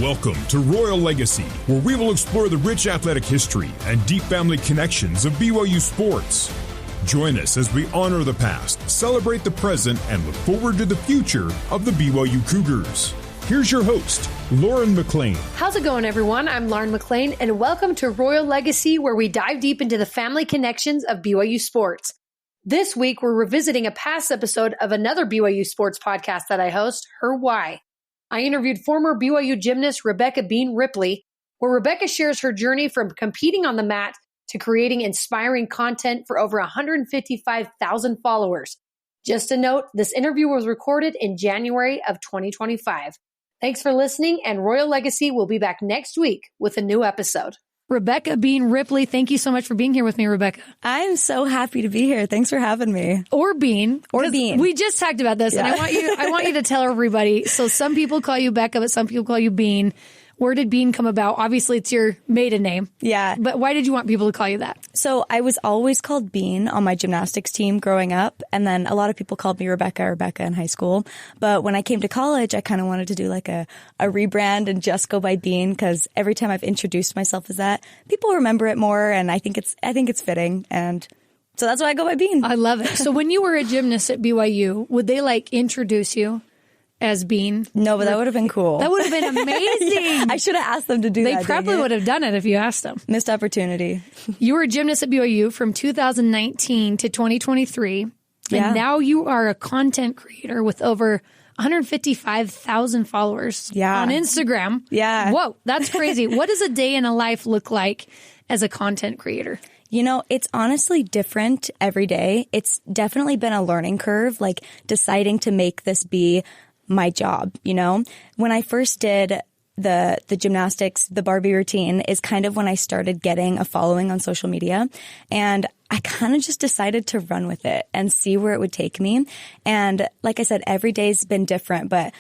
Welcome to Royal Legacy, where we will explore the rich athletic history and deep family connections of BYU sports. Join us as we honor the past, celebrate the present, and look forward to the future of the BYU Cougars. Here's your host, Lauren McLean. How's it going, everyone? I'm Lauren McLean, and welcome to Royal Legacy, where we dive deep into the family connections of BYU sports. This week, we're revisiting a past episode of another BYU sports podcast that I host, Her Why. I interviewed former BYU gymnast Rebekah Bean Ripley, where Rebekah shares her journey from competing on the mat to creating inspiring content for over 155,000 followers. Just a note, this interview was recorded in January of 2025. Thanks for listening, and Royal Legacy will be back next week with a new episode. Rebekah Bean Ripley, thank you so much for being here with me, Rebekah. I'm so happy to be here. Thanks for having me. Or Bean. We just talked about this, and I want you to tell everybody. So some people call you Becca, but some people call you Bean. Where did Bean come about? Obviously, it's your maiden name. Yeah. But why did you want people to call you that? So I was always called Bean on my gymnastics team growing up. And then a lot of people called me Rebekah in high school. But when I came to college, I kind of wanted to do like a rebrand and just go by Bean, because every time I've introduced myself as that, people remember it more. And I think it's fitting. And so that's why I go by Bean. I love it. So when you were a gymnast at BYU, would they introduce you as Bean? No, but that would have been cool. That would have been amazing. I should have asked them to do that. They probably would have done it if you asked them. Missed opportunity. You were a gymnast at BYU from 2019 to 2023. Yeah. And now you are a content creator with over 155,000 followers on Instagram. Yeah. Whoa, that's crazy. What does a day in a life look like as a content creator? You know, it's honestly different every day. It's definitely been a learning curve, deciding to make this be my job, you know? When I first did the gymnastics, the Barbie routine is kind of when I started getting a following on social media. And I kind of just decided to run with it and see where it would take me. And like I said, every day's been different, but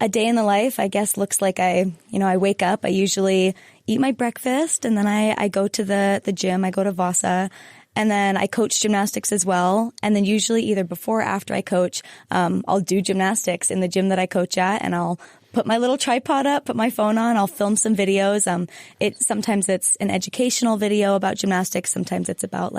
a day in the life, I guess, looks like I wake up, I usually eat my breakfast, and then I go to the gym, I go to Vasa. And then I coach gymnastics as well. And then usually either before or after I coach, I'll do gymnastics in the gym that I coach at, and I'll put my little tripod up, put my phone on, I'll film some videos. Sometimes it's an educational video about gymnastics. Sometimes it's about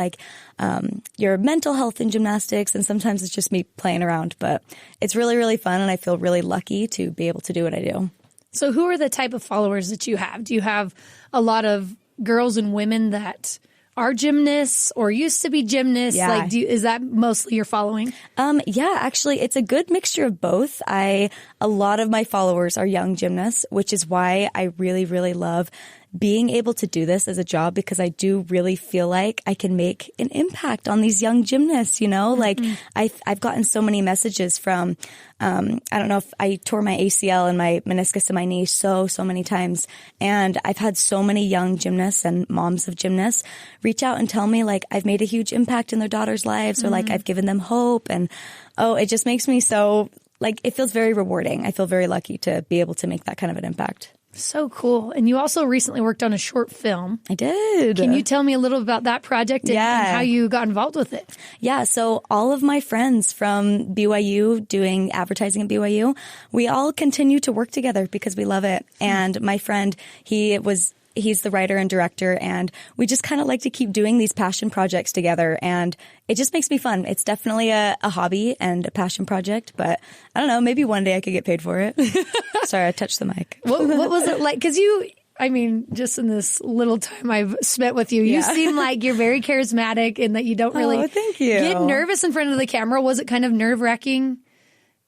your mental health in gymnastics. And sometimes it's just me playing around, but it's really, really fun. And I feel really lucky to be able to do what I do. So who are the type of followers that you have? Do you have a lot of girls and women that are gymnasts or used to be gymnasts? Yeah. Is that mostly your following? Yeah, actually, it's a good mixture of both. A lot of my followers are young gymnasts, which is why I really, really love being able to do this as a job, because I do really feel like I can make an impact on these young gymnasts, you know? Mm-hmm. I've gotten so many messages from, I don't know if I tore my ACL and my meniscus in my knee so many times. And I've had so many young gymnasts and moms of gymnasts reach out and tell me I've made a huge impact in their daughters' lives, or I've given them hope. And it just makes me so it feels very rewarding. I feel very lucky to be able to make that kind of an impact. So cool. And you also recently worked on a short film. I did. Can you tell me a little about that project and how you got involved with it? Yeah. So all of my friends from BYU doing advertising at BYU, we all continue to work together because we love it. And my friend, he's the writer and director, and we just kind of like to keep doing these passion projects together, and it just makes me fun. It's definitely a hobby and a passion project, but I don't know, maybe one day I could get paid for it. Sorry, I touched the mic. What was it like? Because just in this little time I've spent with you, you seem like you're very charismatic and that you don't really thank you. Get nervous in front of the camera. Was it kind of nerve-wracking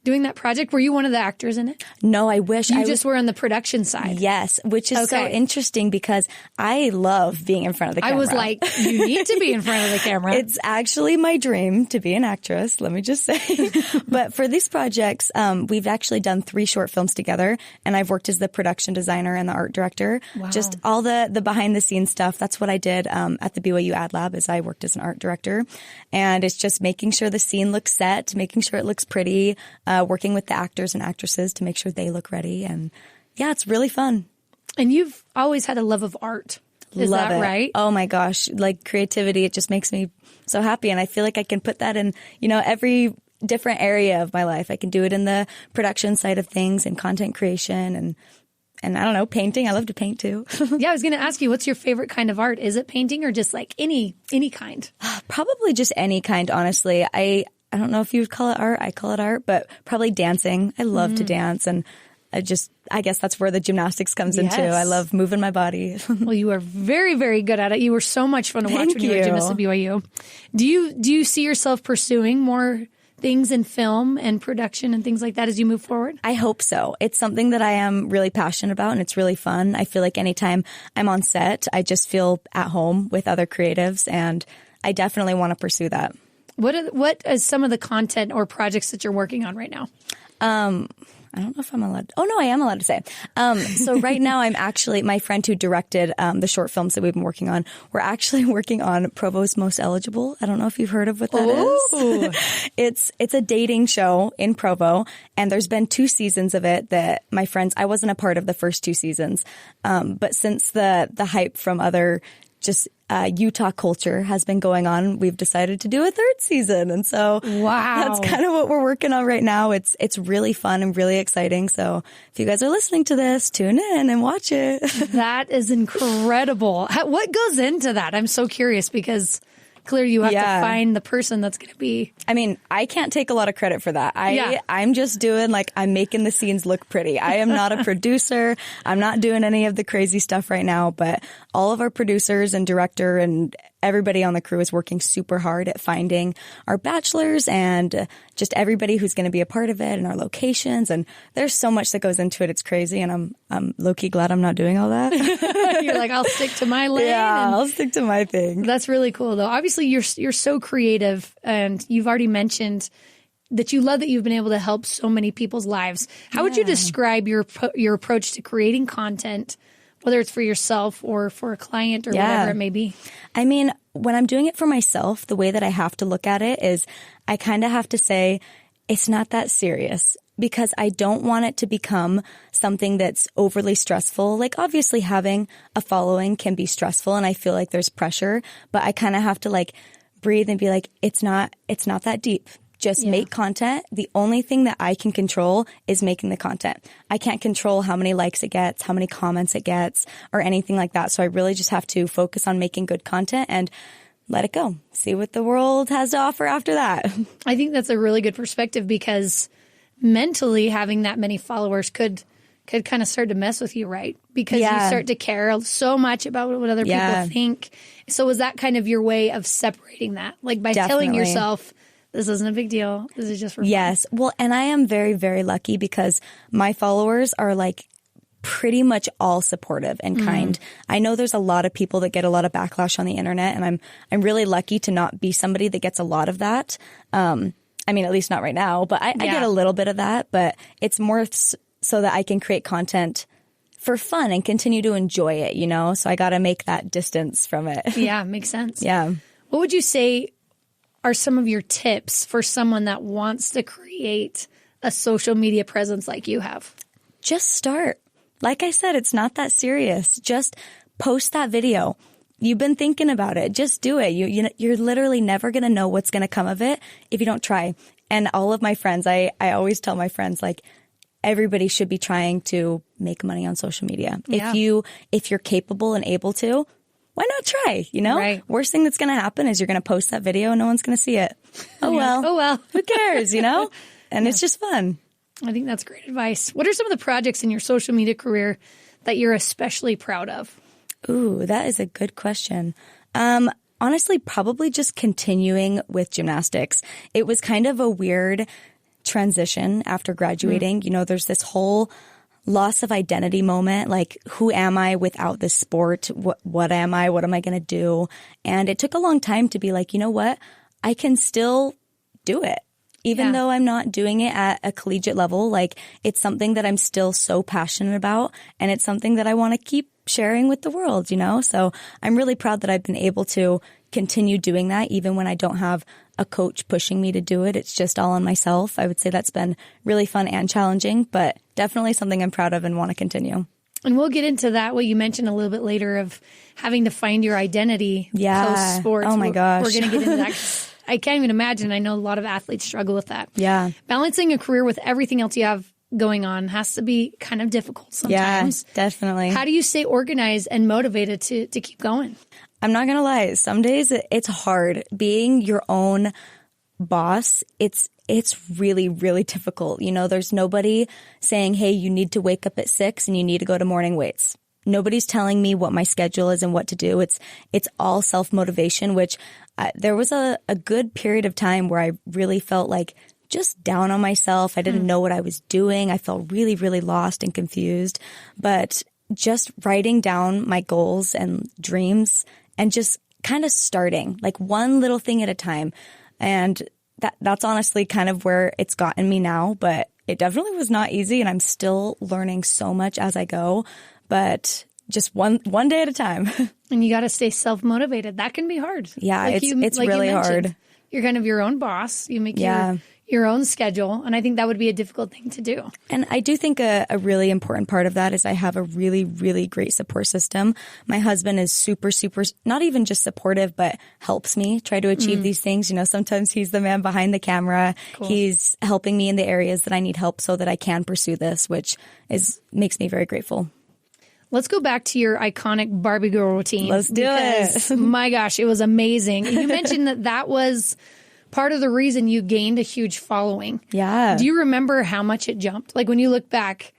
doing that project? Were you one of the actors in it? No, I wish. You just were on the production side. Yes, which is so interesting because I love being in front of the camera. I was like, you need to be in front of the camera. It's actually my dream to be an actress, let me just say. But for these projects, we've actually done 3 short films together, and I've worked as the production designer and the art director. Wow. Just all the behind the scenes stuff. That's what I did at the BYU Ad Lab, is I worked as an art director. And it's just making sure the scene looks set, making sure it looks pretty, working with the actors and actresses to make sure they look ready. And yeah, it's really fun. And you've always had a love of art. Is Love that it. right? Oh my gosh. Creativity, it just makes me so happy. And I feel like I can put that in, every different area of my life. I can do it in the production side of things and content creation and And I don't know, painting. I love to paint too. Yeah, I was going to ask you, what's your favorite kind of art? Is it painting or just like any kind? Probably just any kind, honestly. I don't know if you would call it art. I call it art, but probably dancing. I love to dance, and I guess that's where the gymnastics comes into. I love moving my body. Well, you are very, very good at it. You were so much fun to watch when you were a gymnast at BYU. Do you see yourself pursuing more things in film and production and things like that as you move forward? I hope so. It's something that I am really passionate about, and it's really fun. I feel like anytime I'm on set, I just feel at home with other creatives, and I definitely want to pursue that. What is some of the content or projects that you're working on right now? I don't know if I'm allowed. Oh, no, I am allowed to say. So right now I'm actually, my friend who directed the short films that we've been working on, we're actually working on Provo's Most Eligible. I don't know if you've heard of what that is. It's a dating show in Provo, and there's been 2 seasons of it that my friends, I wasn't a part of the first 2 seasons. But since the hype from other just Utah culture has been going on, we've decided to do a 3rd season. And so that's kind of what we're working on right now. It's really fun and really exciting. So if you guys are listening to this, tune in and watch it. That is incredible. What goes into that? I'm so curious because clearly you have to find the person that's going to be. I mean, I can't take a lot of credit for that. I'm just doing I'm making the scenes look pretty. I am not a producer. I'm not doing any of the crazy stuff right now, but all of our producers and director and everybody on the crew is working super hard at finding our bachelors and just everybody who's going to be a part of it and our locations. And there's so much that goes into it. It's crazy. And I'm low-key glad I'm not doing all that. You're like, I'll stick to my lane. Yeah, I'll stick to my thing. That's really cool, though. Obviously, you're so creative, and you've already mentioned that you love that you've been able to help so many people's lives. How would you describe your approach to creating content, whether it's for yourself or for a client or whatever it may be? I mean, when I'm doing it for myself, the way that I have to look at it is I kind of have to say it's not that serious, because I don't want it to become something that's overly stressful. Like, obviously having a following can be stressful, and I feel like there's pressure, but I kind of have to breathe and be like, it's not that deep. Just make content. The only thing that I can control is making the content. I can't control how many likes it gets, how many comments it gets, or anything like that. So I really just have to focus on making good content and let it go. See what the world has to offer after that. I think that's a really good perspective, because mentally having that many followers could kind of start to mess with you, right? Because you start to care so much about what other people think. So was that kind of your way of separating that? By telling yourself, this isn't a big deal. This is just for fun. Yes. Well, and I am very, very lucky because my followers are pretty much all supportive and kind. I know there's a lot of people that get a lot of backlash on the internet, and I'm really lucky to not be somebody that gets a lot of that. I mean, at least not right now, but I get a little bit of that, but it's more so that I can create content for fun and continue to enjoy it, So I got to make that distance from it. Yeah, makes sense. Yeah. What would you say are some of your tips for someone that wants to create a social media presence like you have? Just start. Like I said, it's not that serious. Just post that video. You've been thinking about it. Just do it. You're literally never going to know what's going to come of it if you don't try. And all of my friends, I always tell my friends, everybody should be trying to make money on social media. Yeah. If you're capable and able to, why not try? Right. Worst thing that's going to happen is you're going to post that video and no one's going to see it. Oh well. Who cares? And it's just fun. I think that's great advice. What are some of the projects in your social media career that you're especially proud of? Ooh, that is a good question. Honestly, probably just continuing with gymnastics. It was kind of a weird transition after graduating. There's this whole loss of identity moment. Who am I without this sport? What am I? What am I going to do? And it took a long time to be like, you know what? I can still do it. Even though I'm not doing it at a collegiate level, it's something that I'm still so passionate about, and it's something that I want to keep sharing with the world, So I'm really proud that I've been able to continue doing that even when I don't have a coach pushing me to do it. It's just all on myself. I would say that's been really fun and challenging, but definitely something I'm proud of and want to continue. And we'll get into that, what you mentioned a little bit later of having to find your identity post-sports. Oh my gosh. We're going to get into that. I can't even imagine. I know a lot of athletes struggle with that. Yeah. Balancing a career with everything else you have going on has to be kind of difficult sometimes. Yeah, definitely. How do you stay organized and motivated to keep going? I'm not going to lie. Some days it's hard. Being your own boss, it's really, really difficult. You know, there's nobody saying, hey, you need to wake up at 6 and you need to go to morning weights. Nobody's telling me what my schedule is and what to do. It's all self-motivation, which there was a good period of time where I really felt like just down on myself. I didn't know what I was doing. I felt really, really lost and confused. But just writing down my goals and dreams and just kind of starting like one little thing at a time. And that's honestly kind of where it's gotten me now. But it definitely was not easy, and I'm still learning so much as I go. But just one day at a time. And you got to stay self-motivated. That can be hard. Yeah, it's really hard. You're kind of your own boss. You make your own schedule. And I think that would be a difficult thing to do. And I do think a really important part of that is I have a really, really great support system. My husband is super, super, not even just supportive, but helps me try to achieve these things. You know, sometimes he's the man behind the camera. Cool. He's helping me in the areas that I need help so that I can pursue this, which makes me very grateful. Let's go back to your iconic Barbie Girl routine. Let's do it. My gosh, it was amazing. You mentioned that was part of the reason you gained a huge following. Yeah. Do you remember how much it jumped? Like when you look back,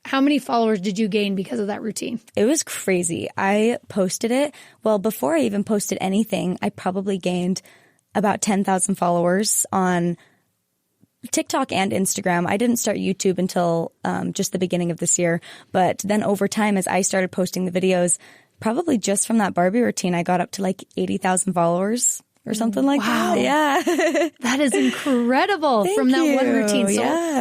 how many followers did you gain because of that routine? It was crazy. I posted it. Well, before I even posted anything, I probably gained about 10,000 followers on TikTok and Instagram. I didn't start YouTube until just the beginning of this year. But then over time, as I started posting the videos, probably just from that Barbie routine, I got up to like 80,000 followers or something like that. Yeah. That is incredible. From that one routine.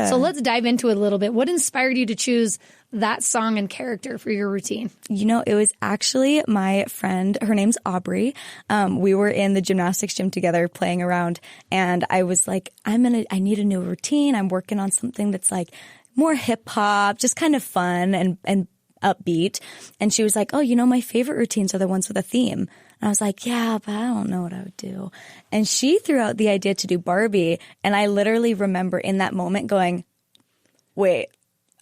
So let's dive into it a little bit. What inspired you to choose that song and character for your routine? You know, it was actually my friend. Her name's Aubrey. We were in the gymnastics gym together playing around, and I was like, I need a new routine. I'm working on something that's like more hip hop, just kind of fun and upbeat. And she was like, oh, you know, my favorite routines are the ones with a theme. And I was like, yeah, but I don't know what I would do. And she threw out the idea to do Barbie. And I literally remember in that moment going, wait,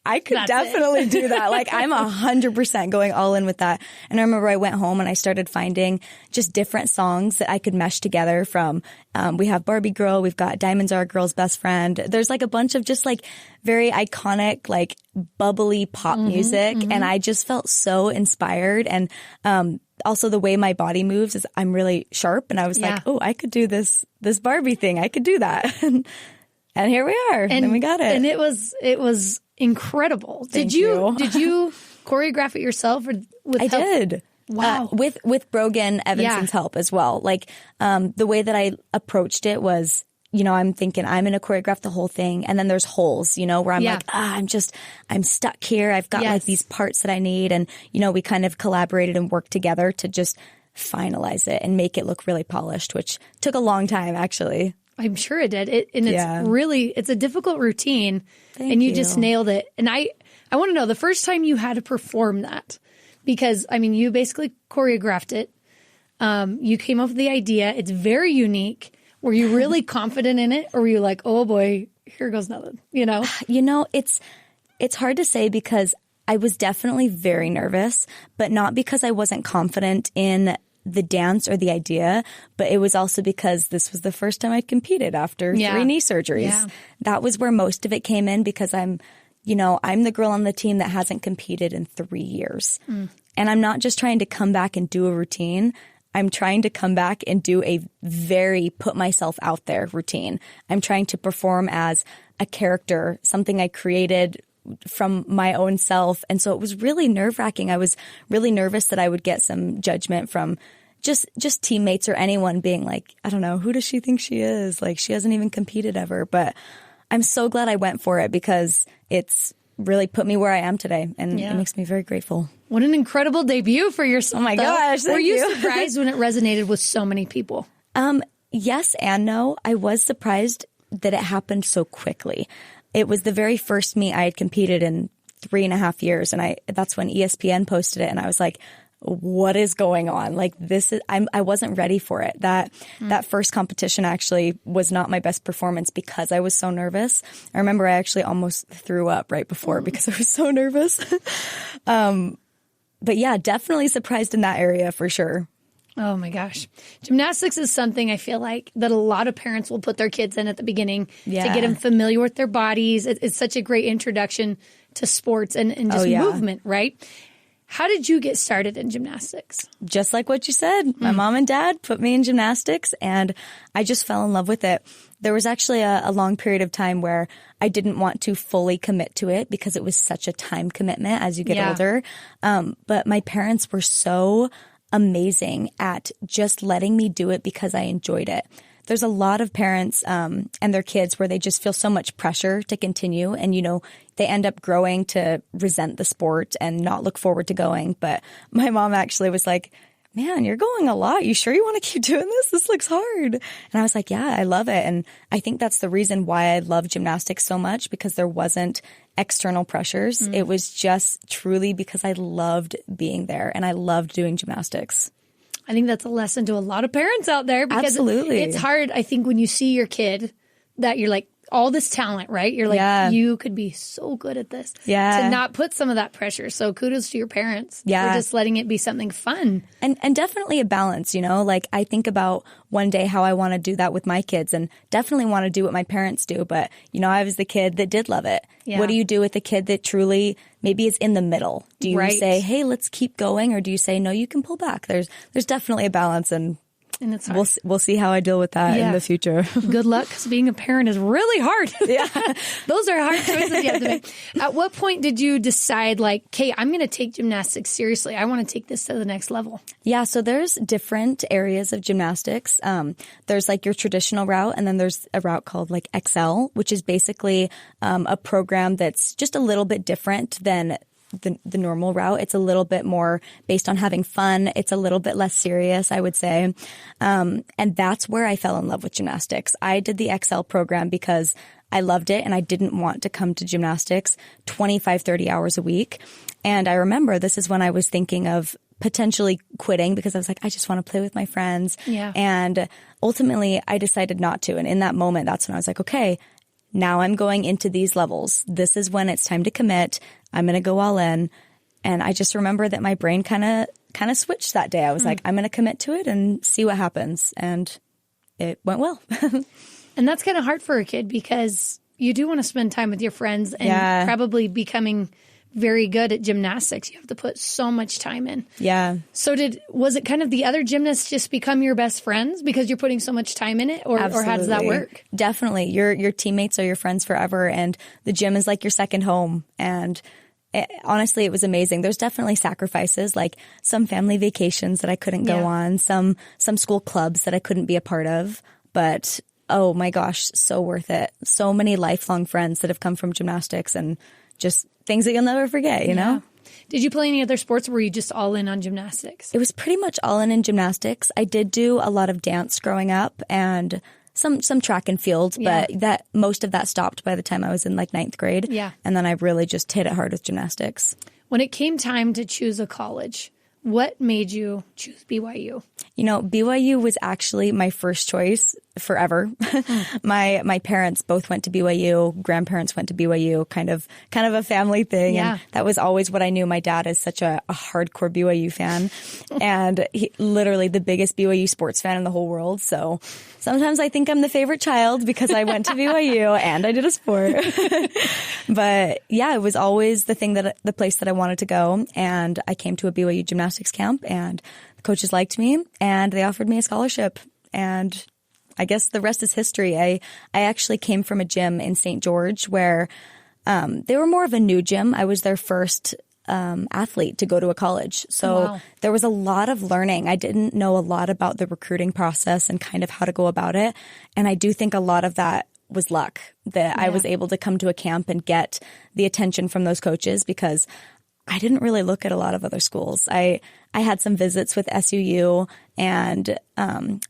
I could definitely do that. Like, I'm 100% going all in with that. And I remember I went home and I started finding just different songs that I could mesh together from, we have Barbie Girl, we've got Diamonds Are a Girl's Best Friend. There's like a bunch of just like very iconic, like bubbly pop music. And I just felt so inspired. And, also the way my body moves is I'm really sharp. And I was like, oh, I could do this Barbie thing. I could do that. And here we are. And we got it. And it was incredible. Did you choreograph it yourself? I did. Wow. With Brogan Evanson's help as well. Like, the way that I approached it was, you know, I'm thinking I'm going to choreograph the whole thing. And then there's holes, you know, where I'm like, I'm stuck here. I've got like these parts that I need. And, you know, we kind of collaborated and worked together to just finalize it and make it look really polished, which took a long time, actually. I'm sure it did. It's a difficult routine. And you just nailed it. And I want to know the first time you had to perform that, because I mean, you basically choreographed it. You came up with the idea. It's very unique. Were you really confident in it, or were you like, oh boy, here goes nothing, you know? You know, it's hard to say because I was definitely very nervous, but not because I wasn't confident in the dance or the idea, but it was also because this was the first time I'd competed after 3 knee surgeries. Yeah. That was where most of it came in, because I'm the girl on the team that hasn't competed in 3 years. And I'm not just trying to come back and do a routine. I'm trying to come back and do a very put myself out there routine. I'm trying to perform as a character, something I created from my own self. And so it was really nerve-wracking. I was really nervous that I would get some judgment from just teammates or anyone being like, I don't know, who does she think she is? Like, she hasn't even competed ever. But I'm so glad I went for it, because it's really put me where I am today, and it makes me very grateful. What an incredible debut for yourself. Oh my gosh, Were you surprised when it resonated with so many people? Yes and no. I was surprised that it happened so quickly. It was the very first meet I had competed in 3.5 years, and that's when ESPN posted it, and I was like, what is going on? Like I wasn't ready for it. That first competition actually was not my best performance because I was so nervous. I remember I actually almost threw up right before because I was so nervous. But yeah, definitely surprised in that area for sure. Oh my gosh. Gymnastics is something I feel like that a lot of parents will put their kids in at the beginning to get them familiar with their bodies. It's such a great introduction to sports and just movement, right? How did you get started in gymnastics? Just like what you said. My mom and dad put me in gymnastics and I just fell in love with it. There was actually a long period of time where I didn't want to fully commit to it because it was such a time commitment as you get older. But my parents were so amazing at just letting me do it because I enjoyed it. There's a lot of parents and their kids where they just feel so much pressure to continue and, they end up growing to resent the sport and not look forward to going. But my mom actually was like, man, you're going a lot. You sure you want to keep doing this? This looks hard. And I was like, yeah, I love it. And I think that's the reason why I love gymnastics so much, because there wasn't external pressures. It was just truly because I loved being there and I loved doing gymnastics. I think that's a lesson to a lot of parents out there because Absolutely. It's hard, I think, when you see your kid that you're like, all this talent, right? You're like, you could be so good at this. To not put some of that pressure. So kudos to your parents for just letting it be something fun. And definitely a balance, like I think about one day how I want to do that with my kids and definitely want to do what my parents do. But, I was the kid that did love it. Yeah. What do you do with the kid that truly maybe is in the middle? Do you say, hey, let's keep going? Or do you say, no, you can pull back? There's definitely a balance and it's hard. We'll see how I deal with that in the future. Good luck, because being a parent is really hard. Those are hard choices you have to make. At what point did you decide, like, okay, I'm going to take gymnastics seriously. I want to take this to the next level. Yeah, so there's different areas of gymnastics. There's like your traditional route, and then there's a route called like Excel, which is basically a program that's just a little bit different than the normal route. It's a little bit more based on having fun. It's a little bit less serious, I would say. And that's where I fell in love with gymnastics. I did the Excel program because I loved it and I didn't want to come to gymnastics 25, 30 hours a week. And I remember this is when I was thinking of potentially quitting because I was like, I just want to play with my friends. And ultimately I decided not to. And in that moment, that's when I was like, okay, now I'm going into these levels. This is when it's time to commit. I'm going to go all in. And I just remember that my brain kind of switched that day. I was like, I'm going to commit to it and see what happens. And it went well. And that's kind of hard for a kid because you do want to spend time with your friends and probably becoming very good at gymnastics. You have to put so much time in. Yeah. So was it kind of the other gymnasts just become your best friends because you're putting so much time in it, or how does that work? Definitely. Your teammates are your friends forever, and the gym is like your second home. And honestly, it was amazing. There's definitely sacrifices, like some family vacations that I couldn't go on, some school clubs that I couldn't be a part of, but oh my gosh, so worth it. So many lifelong friends that have come from gymnastics and just things that you'll never forget, you know? Did you play any other sports or were you just all in on gymnastics? It was pretty much all in gymnastics. I did do a lot of dance growing up and some track and field, but that most of that stopped by the time I was in like 9th grade. Yeah. And then I really just hit it hard with gymnastics. When it came time to choose a college, what made you choose BYU? BYU was actually my first choice forever. My parents both went to BYU. Grandparents went to BYU. Kind of a family thing. Yeah. And that was always what I knew. My dad is such a hardcore BYU fan, and he literally the biggest BYU sports fan in the whole world. So sometimes I think I'm the favorite child because I went to BYU and I did a sport. But yeah, it was always the place that I wanted to go, and I came to a BYU gymnastics camp, and the coaches liked me, and they offered me a scholarship, and I guess the rest is history. I actually came from a gym in St. George where they were more of a new gym. I was their first athlete to go to a college. So there was a lot of learning. I didn't know a lot about the recruiting process and kind of how to go about it. And I do think a lot of that was luck that I was able to come to a camp and get the attention from those coaches because I didn't really look at a lot of other schools. I had some visits with SUU and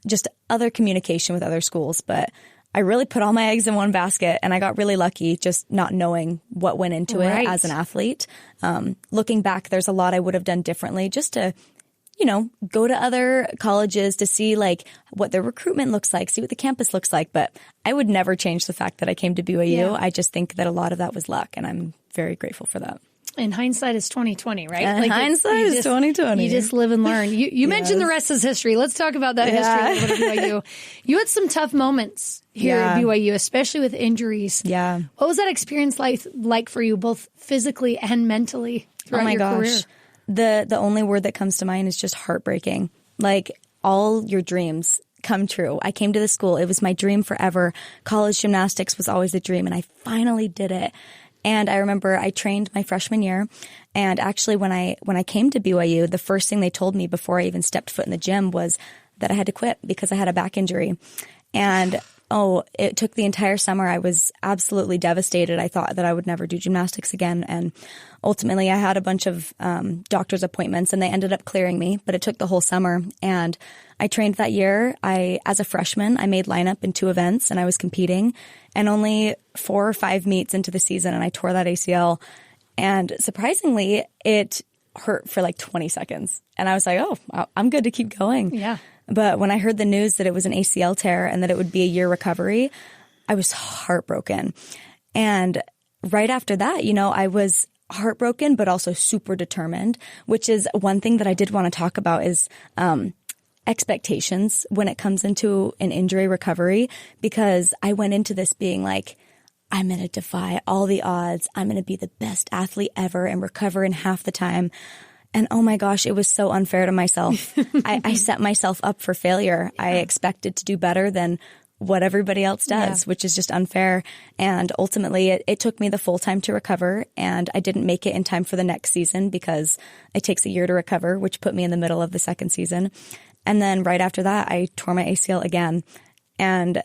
just other communication with other schools, but I really put all my eggs in one basket, and I got really lucky just not knowing what went into it as an athlete. Looking back, there's a lot I would have done differently just to go to other colleges to see like what their recruitment looks like, see what the campus looks like. But I would never change the fact that I came to BYU. Yeah. I just think that a lot of that was luck, and I'm very grateful for that. And hindsight is 20/20, right? Like hindsight is 20/20. You just live and learn. You mentioned the rest is history. Let's talk about that history at BYU. You had some tough moments here at BYU, especially with injuries. Yeah. What was that experience like for you, both physically and mentally throughout your career? The only word that comes to mind is just heartbreaking. Like, all your dreams come true. I came to the school. It was my dream forever. College gymnastics was always a dream, and I finally did it. And I remember I trained my freshman year, and actually when I came to BYU, the first thing they told me before I even stepped foot in the gym was that I had to quit because I had a back injury. And it took the entire summer. I was absolutely devastated. I thought that I would never do gymnastics again. And ultimately I had a bunch of doctor's appointments, and they ended up clearing me, but it took the whole summer. And I trained that year. As a freshman, I made lineup in 2 events, and I was competing, and only 4 or 5 meets into the season, and I tore that ACL. And surprisingly, it hurt for like 20 seconds. And I was like, oh, I'm good to keep going. Yeah. But when I heard the news that it was an ACL tear and that it would be a year recovery, I was heartbroken. And right after that, I was heartbroken, but also super determined, which is one thing that I did want to talk about is expectations when it comes into an injury recovery, because I went into this being like, I'm going to defy all the odds. I'm going to be the best athlete ever and recover in half the time. And oh my gosh, it was so unfair to myself. I set myself up for failure. Yeah. I expected to do better than what everybody else does, which is just unfair. And ultimately, it took me the full time to recover, and I didn't make it in time for the next season because it takes a year to recover, which put me in the middle of the second season. And then right after that, I tore my ACL again. And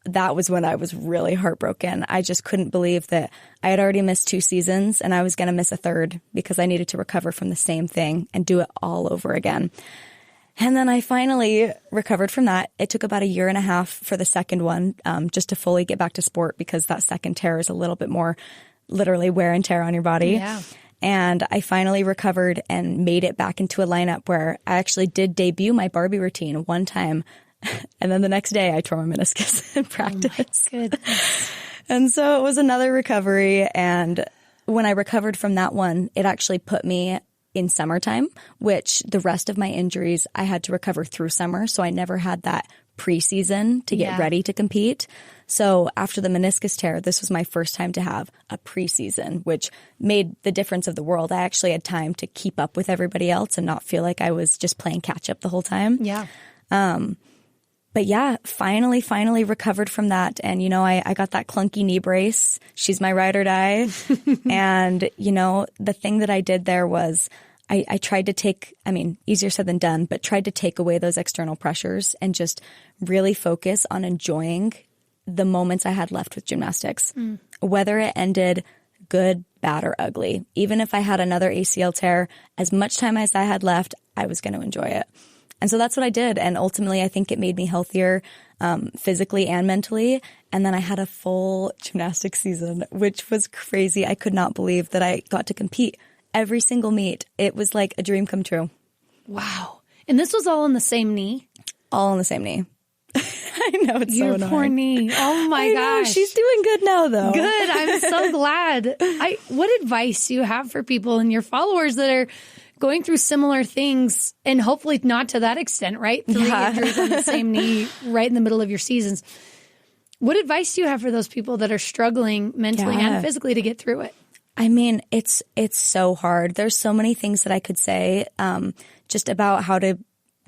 that was when I was really heartbroken. I just couldn't believe that I had already missed 2 seasons and I was going to miss a third because I needed to recover from the same thing and do it all over again. And then I finally recovered from that. It took about 1.5 years for the second one, just to fully get back to sport, because that second tear is a little bit more literally wear and tear on your body. Yeah. And I finally recovered and made it back into a lineup where I actually did debut my Barbie routine one time. And then the next day I tore my meniscus in practice. Oh my goodness. And so it was another recovery. And when I recovered from that one, it actually put me in summertime, which the rest of my injuries I had to recover through summer. So I never had that preseason to get ready to compete. So after the meniscus tear, this was my first time to have a preseason, which made the difference of the world. I actually had time to keep up with everybody else and not feel like I was just playing catch up the whole time. Yeah. But yeah, finally recovered from that. And, I got that clunky knee brace. She's my ride or die. And, the thing that I did there was I tried to take, easier said than done, but tried to take away those external pressures and just really focus on enjoying the moments I had left with gymnastics, whether it ended good, bad, or ugly. Even if I had another ACL tear, as much time as I had left, I was going to enjoy it. And so that's what I did. And ultimately, I think it made me healthier physically and mentally. And then I had a full gymnastics season, which was crazy. I could not believe that I got to compete every single meet. It was like a dream come true. Wow. And this was all on the same knee? All on the same knee. I know, it's Your so annoying. Poor knee. Oh my gosh. She's doing good now, though. Good. I'm so glad. What advice do you have for people and your followers that are going through similar things, and hopefully not to that extent, right? 3 injuries on the same knee right in the middle of your seasons. What advice do you have for those people that are struggling mentally and physically to get through it? It's so hard. There's so many things that I could say just about how to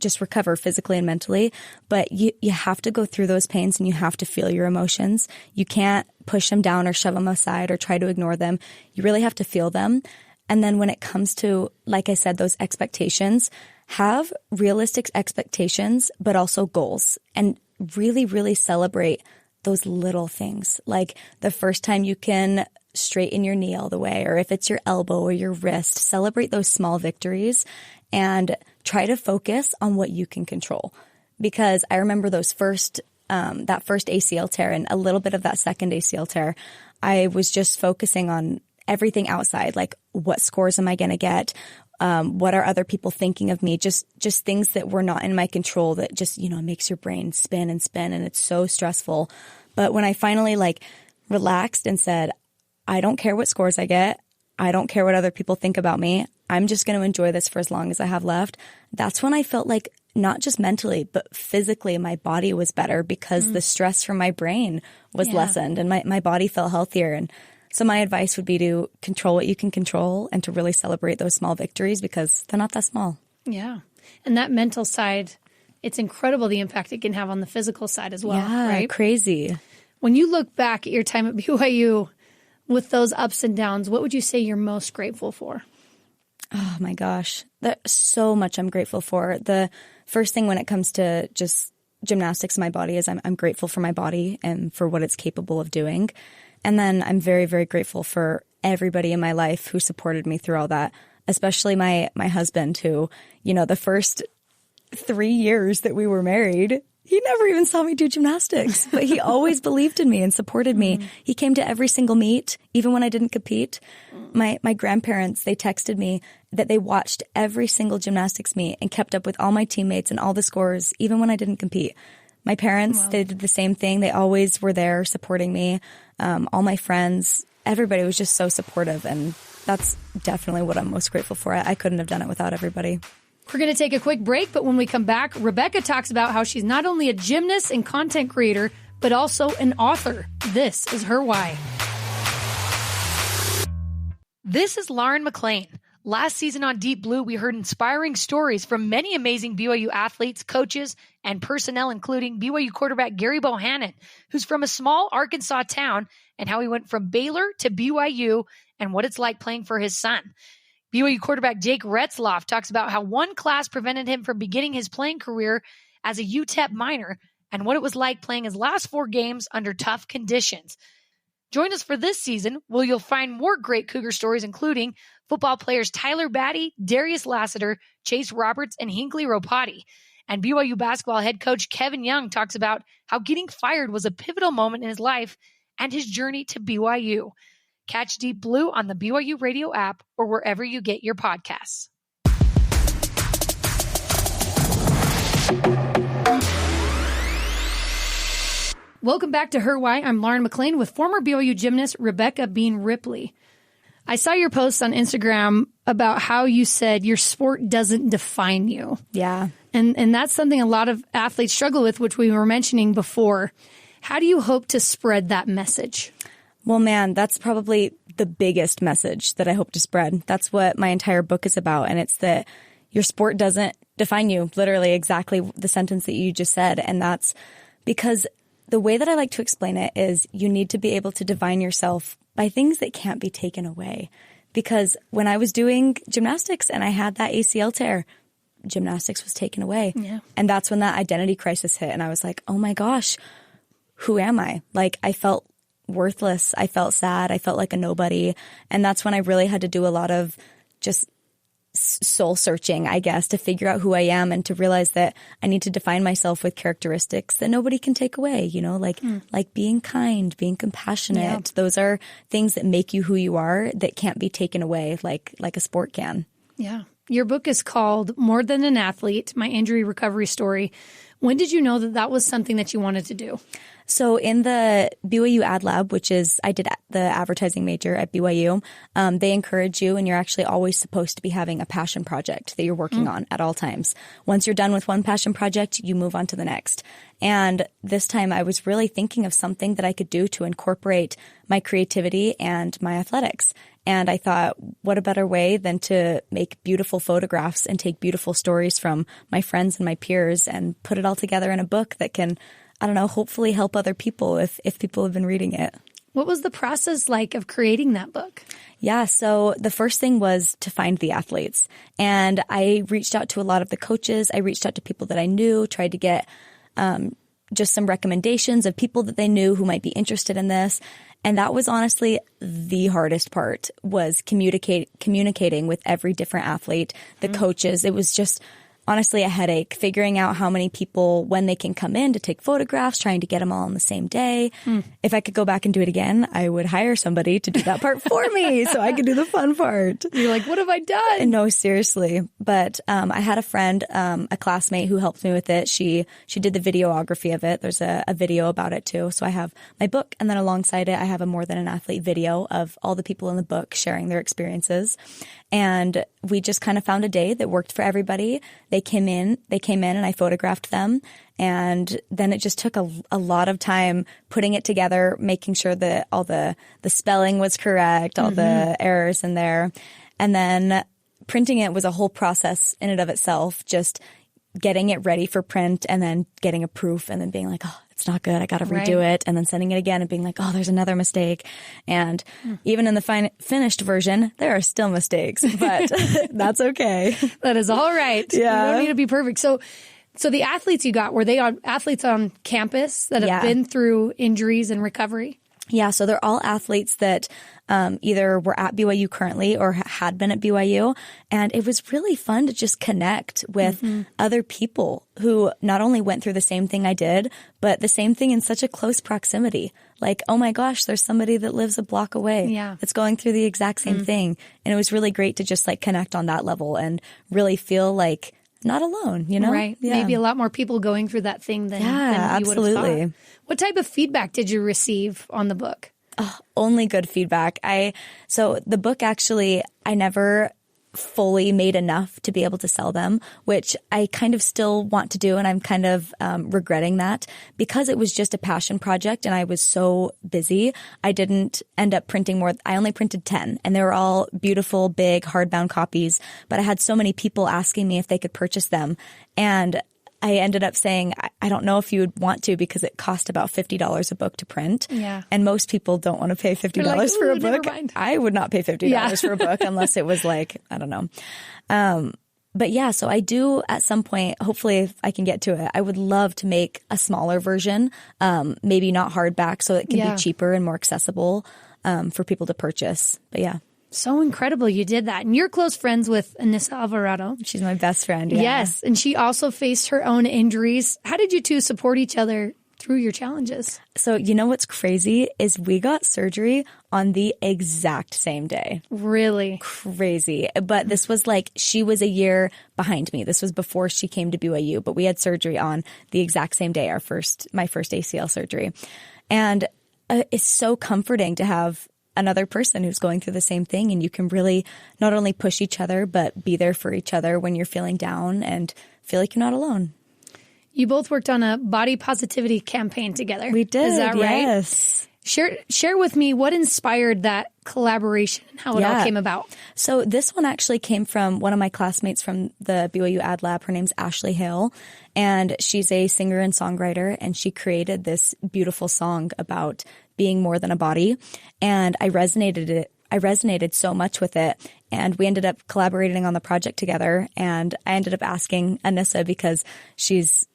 just recover physically and mentally, but you have to go through those pains and you have to feel your emotions. You can't push them down or shove them aside or try to ignore them. You really have to feel them. And then when it comes to, like I said, those expectations, have realistic expectations, but also goals, and really, really celebrate those little things. Like the first time you can straighten your knee all the way, or if it's your elbow or your wrist, celebrate those small victories and try to focus on what you can control. Because I remember those that first ACL tear and a little bit of that second ACL tear, I was just focusing on everything outside, like what scores am I going to get? What are other people thinking of me? Just things that were not in my control that just, makes your brain spin and spin, and it's so stressful. But when I finally relaxed and said, I don't care what scores I get. I don't care what other people think about me. I'm just going to enjoy this for as long as I have left. That's when I felt like not just mentally, but physically my body was better because the stress from my brain was lessened and my body felt healthier. And so my advice would be to control what you can control and to really celebrate those small victories because they're not that small. Yeah. And that mental side, it's incredible the impact it can have on the physical side as well. Yeah, right? Crazy. When you look back at your time at BYU with those ups and downs, what would you say you're most grateful for? Oh my gosh. There's so much I'm grateful for. The first thing when it comes to just gymnastics in my body is I'm grateful for my body and for what it's capable of doing. And then I'm very, very grateful for everybody in my life who supported me through all that, especially my husband who, the first 3 years that we were married, he never even saw me do gymnastics, but he always believed in me and supported me. He came to every single meet, even when I didn't compete. My grandparents, they texted me that they watched every single gymnastics meet and kept up with all my teammates and all the scores, even when I didn't compete. My parents, they did the same thing. They always were there supporting me. All my friends, everybody was just so supportive. And that's definitely what I'm most grateful for. I couldn't have done it without everybody. We're going to take a quick break, but when we come back, Rebekah talks about how she's not only a gymnast and content creator, but also an author. This is her why. This is Lauren McLean. Last season on Deep Blue, we heard inspiring stories from many amazing BYU athletes, coaches, and personnel, including BYU quarterback Gary Bohannon, who's from a small Arkansas town, and how he went from Baylor to BYU and what it's like playing for his son. BYU quarterback Jake Retzloff talks about how one class prevented him from beginning his playing career as a UTEP minor and what it was like playing his last 4 games under tough conditions. Join us for this season, where you'll find more great Cougar stories, including football players Tyler Batty, Darius Lassiter, Chase Roberts, and Hinkley Ropati. And BYU basketball head coach Kevin Young talks about how getting fired was a pivotal moment in his life and his journey to BYU. Catch Deep Blue on the BYU radio app or wherever you get your podcasts. Welcome back to Her Why. I'm Lauren McLean with former BYU gymnast Rebekah Bean Ripley. I saw your post on Instagram about how you said your sport doesn't define you. Yeah. And that's something a lot of athletes struggle with, which we were mentioning before. How do you hope to spread that message? Well, man, that's probably the biggest message that I hope to spread. That's what my entire book is about. And it's that your sport doesn't define you, literally exactly the sentence that you just said. And that's because the way that I like to explain it is you need to be able to define yourself by things that can't be taken away. Because when I was doing gymnastics and I had that ACL tear, gymnastics was taken away. Yeah. And that's when that identity crisis hit. And I was like, oh my gosh, who am I? Like, I felt worthless. I felt sad. I felt like a nobody. And that's when I really had to do a lot of just soul searching, I guess, to figure out who I am and to realize that I need to define myself with characteristics that nobody can take away, like being kind, being compassionate. Yeah. Those are things that make you who you are that can't be taken away like a sport can. Yeah. Your book is called More Than an Athlete, My Injury Recovery Story. When did you know that that was something that you wanted to do? So in the BYU Ad Lab, which is, I did the advertising major at BYU, they encourage you and you're actually always supposed to be having a passion project that you're working on at all times. Once you're done with one passion project, you move on to the next. And this time I was really thinking of something that I could do to incorporate my creativity and my athletics. And I thought, what a better way than to make beautiful photographs and take beautiful stories from my friends and my peers and put it all together in a book that can, I don't know, hopefully help other people if people have been reading it. What was the process like of creating that book? Yeah, so the first thing was to find the athletes. And I reached out to a lot of the coaches. I reached out to people that I knew, tried to get just some recommendations of people that they knew who might be interested in this. And that was honestly the hardest part, was communicating with every different athlete, the coaches. It was just honestly a headache figuring out how many people, when they can come in to take photographs, trying to get them all on the same day. If I could go back and do it again, I would hire somebody to do that part for me so I could do the fun part. You're like, what have I done? No, seriously. But I had a friend, a classmate who helped me with it. She did the videography of it. There's a video about it too. So I have my book, and then alongside it, I have a More Than an Athlete video of all the people in the book sharing their experiences. And we just kind of found a day that worked for everybody. They came in and I photographed them. And then it just took a lot of time putting it together, making sure that all the spelling was correct, all the errors in there. And then printing it was a whole process in and of itself, just getting it ready for print and then getting a proof and then being like, oh, it's not good. I got to redo it. And then sending it again and being like, oh, there's another mistake. And even in the finished version, there are still mistakes, but that's okay. That is all right. Yeah. You don't need to be perfect. So the athletes you got, were they athletes on campus that have been through injuries and recovery? Yeah, so they're all athletes that either were at BYU currently or had been at BYU. And it was really fun to just connect with other people who not only went through the same thing I did, but the same thing in such a close proximity. Like, oh my gosh, there's somebody that lives a block away that's going through the exact same thing. And it was really great to just like connect on that level and really feel like not alone, you know? Right. Yeah. Maybe a lot more people going through that thing than you absolutely. would have thought. What type of feedback did you receive on the book? Oh, only good feedback. So the book actually, I never fully made enough to be able to sell them, which I kind of still want to do. And I'm kind of regretting that because it was just a passion project and I was so busy. I didn't end up printing more. I only printed 10 and they were all beautiful, big, hardbound copies. But I had so many people asking me if they could purchase them. And I ended up saying, I don't know if you would want to because it cost about $50 a book to print. Yeah. And most people don't want to pay $50 for a book. I would not pay $50 for a book unless it was like, I don't know. But yeah, so I do at some point, hopefully if I can get to it, I would love to make a smaller version, maybe not hardback so it can be cheaper and more accessible for people to purchase. But yeah. So incredible you did that. And you're close friends with Anissa Alvarado. She's my best friend. Yeah. Yes. And she also faced her own injuries. How did you two support each other through your challenges? So you know what's crazy is we got surgery on the exact same day. Really? Crazy. But this was like, she was a year behind me. This was before she came to BYU, but we had surgery on the exact same day, my first ACL surgery. And it's so comforting to have another person who's going through the same thing, and you can really not only push each other, but be there for each other when you're feeling down and feel like you're not alone. You both worked on a body positivity campaign together. We did. Is that right? Yes. Share with me what inspired that collaboration and how it all came about. So this one actually came from one of my classmates from the BYU Ad Lab. Her name's Ashley Hale, and she's a singer and songwriter, and she created this beautiful song about being more than a body. And I resonated so much with it. And we ended up collaborating on the project together. And I ended up asking Anissa because she's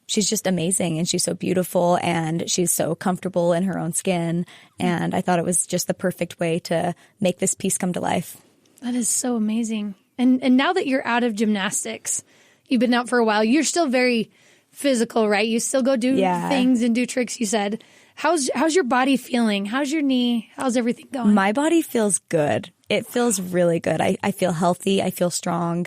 just amazing and she's so beautiful and she's so comfortable in her own skin. And I thought it was just the perfect way to make this piece come to life. That is so amazing. And now that you're out of gymnastics, you've been out for a while, you're still very physical, right? You still go do things and do tricks, you said. How's your body feeling? How's your knee? How's everything going? My body feels good. It feels really good. I feel healthy. I feel strong.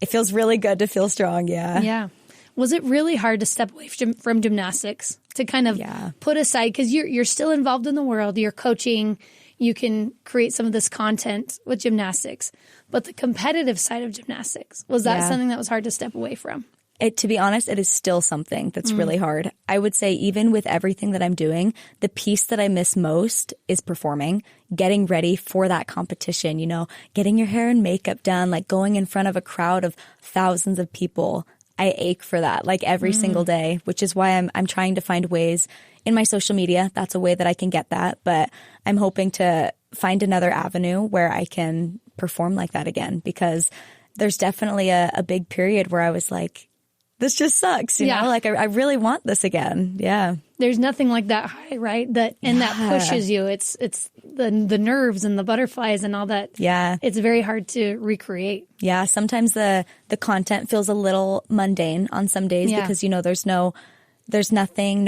It feels really good to feel strong. Yeah. Yeah. Was it really hard to step away from gymnastics to kind of put aside, because you're still involved in the world, you're coaching, you can create some of this content with gymnastics, but the competitive side of gymnastics, was that something that was hard to step away from? To be honest, it is still something that's really hard. I would say even with everything that I'm doing, the piece that I miss most is performing, getting ready for that competition, you know, getting your hair and makeup done, like going in front of a crowd of thousands of people. I ache for that like every single day, which is why I'm trying to find ways in my social media. That's a way that I can get that. But I'm hoping to find another avenue where I can perform like that again, because there's definitely a big period where I was like, this just sucks. You know, like I really want this again. Yeah. There's nothing like that high, right? That pushes you. It's the nerves and the butterflies and all that. Yeah. It's very hard to recreate. Yeah. Sometimes the content feels a little mundane on some days because, you know, there's no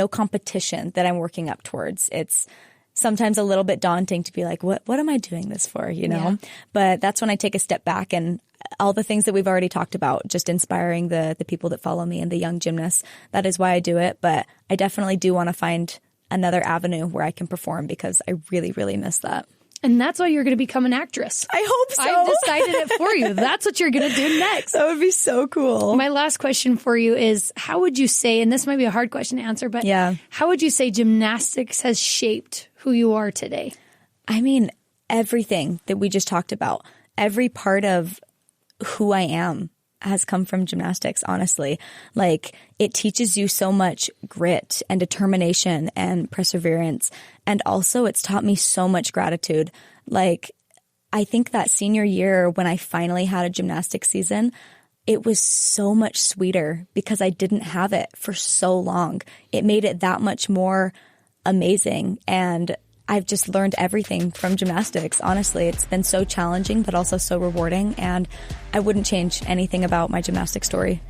competition that I'm working up towards. It's sometimes a little bit daunting to be like, what am I doing this for? You know, but that's when I take a step back and all the things that we've already talked about, just inspiring the people that follow me and the young gymnasts. That is why I do it. But I definitely do want to find another avenue where I can perform because I really, really miss that. And that's why you're going to become an actress. I hope so. I decided it for you. That's what you're going to do next. That would be so cool. My last question for you is, how would you say, and this might be a hard question to answer, but how would you say gymnastics has shaped who you are today? I mean, everything that we just talked about, every part of who I am has come from gymnastics, honestly. Like, it teaches you so much grit and determination and perseverance. And also it's taught me so much gratitude. Like, I think that senior year when I finally had a gymnastics season, it was so much sweeter because I didn't have it for so long. It made it that much more amazing. And I've just learned everything from gymnastics. Honestly, it's been so challenging, but also so rewarding. And I wouldn't change anything about my gymnastics story.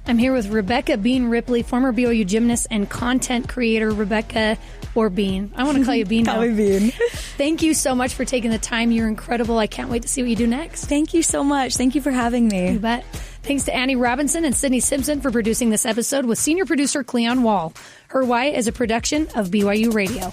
I'm here with Rebekah Bean Ripley, former BYU gymnast and content creator. Rebekah, or Bean. I want to call you Bean now. Call me Bean. Thank you so much for taking the time. You're incredible. I can't wait to see what you do next. Thank you so much. Thank you for having me. You bet. Thanks to Annie Robinson and Sydney Simpson for producing this episode with senior producer Cleon Wall. Her Why is a production of BYU Radio.